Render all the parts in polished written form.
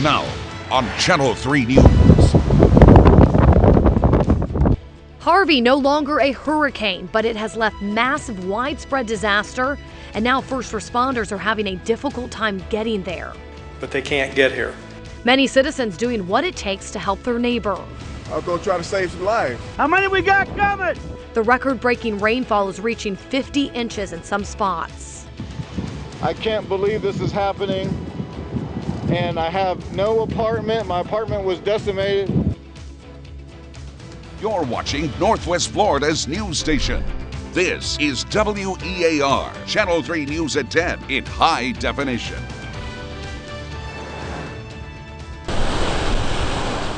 Now on Channel 3 News. Harvey no longer a hurricane, but it has left massive widespread disaster, and now first responders are having a difficult time getting there. But they can't get here. Many citizens doing what it takes to help their neighbor. I'll go try to save some lives. How many we got coming? The record-breaking rainfall is reaching 50 inches in some spots. I can't believe this is happening, and I have no apartment. My apartment was decimated. You're watching Northwest Florida's news station. This is WEAR, Channel 3 News at 10 in high definition.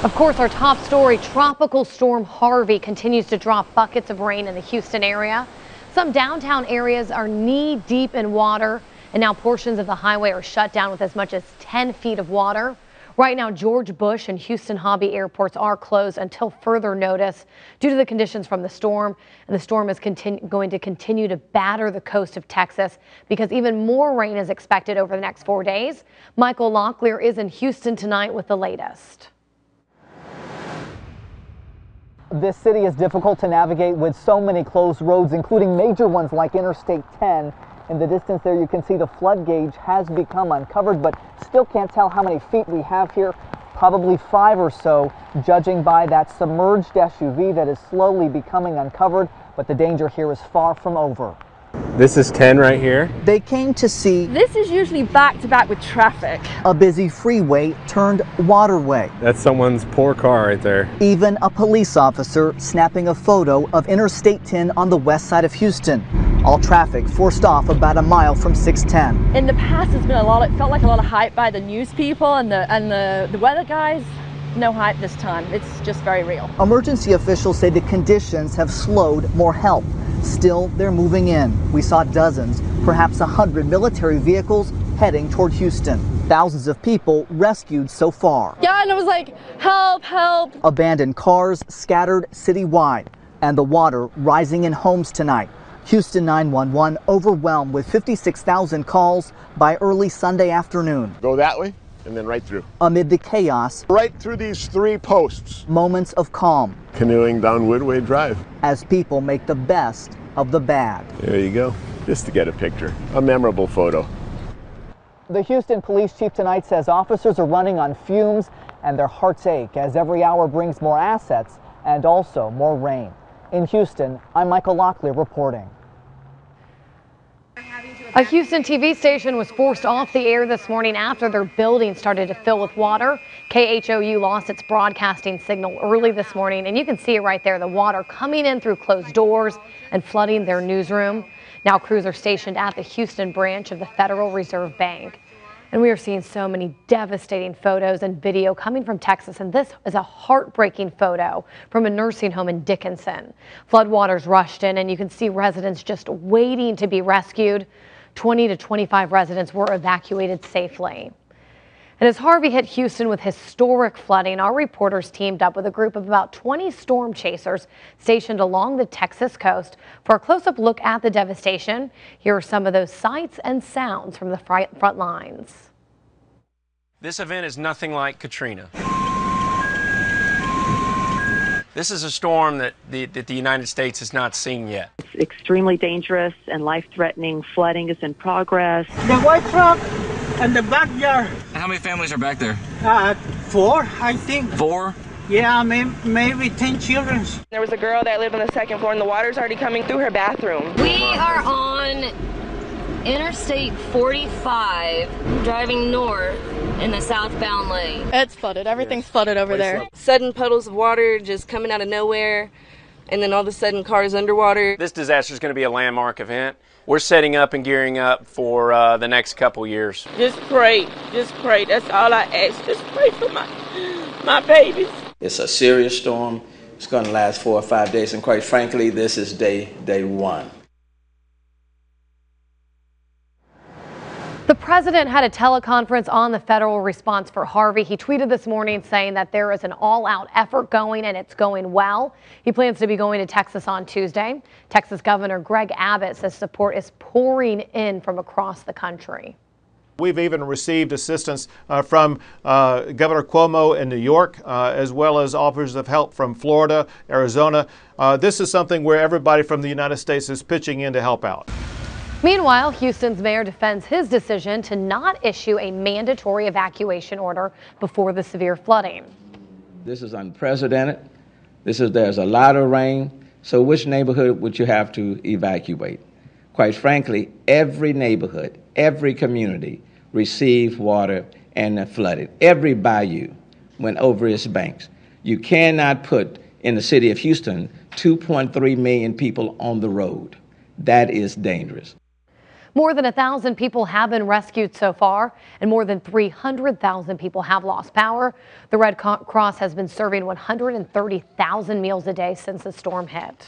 Of course, our top story, Tropical Storm Harvey continues to drop buckets of rain in the Houston area. Some downtown areas are knee-deep in water, and now portions of the highway are shut down with as much as 10 feet of water. Right now, George Bush and Houston Hobby airports are closed until further notice due to the conditions from the storm. And the storm is going to continue to batter the coast of Texas because even more rain is expected over the next 4 days. Michael Locklear is in Houston tonight with the latest. This city is difficult to navigate with so many closed roads, including major ones like Interstate 10. In the distance there, you can see the flood gauge has become uncovered, but still can't tell how many feet we have here. Probably 5 or so, judging by that submerged SUV that is slowly becoming uncovered, but the danger here is far from over. This is 10 right here. They came to see this is usually back to back with traffic. A busy freeway turned waterway. That's someone's poor car right there. Even a police officer snapping a photo of Interstate 10 on the west side of Houston. All traffic forced off about a mile from 610. In the past, it's been it felt like a lot of hype by the news people and the weather guys. No hype this time. It's just very real. Emergency officials say the conditions have slowed more help. Still, they're moving in. We saw dozens, perhaps 100 military vehicles heading toward Houston. Thousands of people rescued so far. Yeah, and it was like, help, help. Abandoned cars scattered citywide, and the water rising in homes tonight. Houston 911 overwhelmed with 56,000 calls by early Sunday afternoon. Go that way and then right through. Amid the chaos, right through these 3 posts. Moments of calm. Canoeing down Woodway Drive. As people make the best of the bad. There you go, just to get a picture, a memorable photo. The Houston police chief tonight says officers are running on fumes and their hearts ache as every hour brings more assets and also more rain. In Houston, I'm Michael Locklear reporting. A Houston TV station was forced off the air this morning after their building started to fill with water. KHOU lost its broadcasting signal early this morning, and you can see it right there, the water coming in through closed doors and flooding their newsroom. Now crews are stationed at the Houston branch of the Federal Reserve Bank. And we are seeing so many devastating photos and video coming from Texas, and this is a heartbreaking photo from a nursing home in Dickinson. Floodwaters rushed in, and you can see residents just waiting to be rescued. 20 to 25 residents were evacuated safely. And as Harvey hit Houston with historic flooding, our reporters teamed up with a group of about 20 storm chasers stationed along the Texas coast for a close-up look at the devastation. Here are some of those sights and sounds from the front lines. This event is nothing like Katrina. This is a storm that the United States has not seen yet. It's extremely dangerous and life-threatening. Flooding is in progress. The white truck and the backyard. How many families are back there? 4, I think. 4? Yeah, maybe 10 children. There was a girl that lived on the 2nd floor and the water's already coming through her bathroom. We are on Interstate 45 driving north in the southbound lane. It's flooded. Everything's flooded over there. Sudden puddles of water just coming out of nowhere, and then all of a sudden cars underwater. This disaster is going to be a landmark event. We're setting up and gearing up for the next couple years. Just pray. That's all I ask. Just pray for my babies. It's a serious storm. It's going to last 4 or 5 days, and quite frankly, this is day 1. The president had a teleconference on the federal response for Harvey. He tweeted this morning saying that there is an all-out effort going and it's going well. He plans to be going to Texas on Tuesday. Texas Governor Greg Abbott says support is pouring in from across the country. We've even received assistance from Governor Cuomo in New York, as well as offers of help from Florida, Arizona. This is something where everybody from the United States is pitching in to help out. Meanwhile, Houston's mayor defends his decision to not issue a mandatory evacuation order before the severe flooding. This is unprecedented. There's a lot of rain. So which neighborhood would you have to evacuate? Quite frankly, every neighborhood, every community received water and flooded. Every bayou went over its banks. You cannot put in the city of Houston 2.3 million people on the road. That is dangerous. More than 1,000 people have been rescued so far, and more than 300,000 people have lost power. The Red Cross has been serving 130,000 meals a day since the storm hit.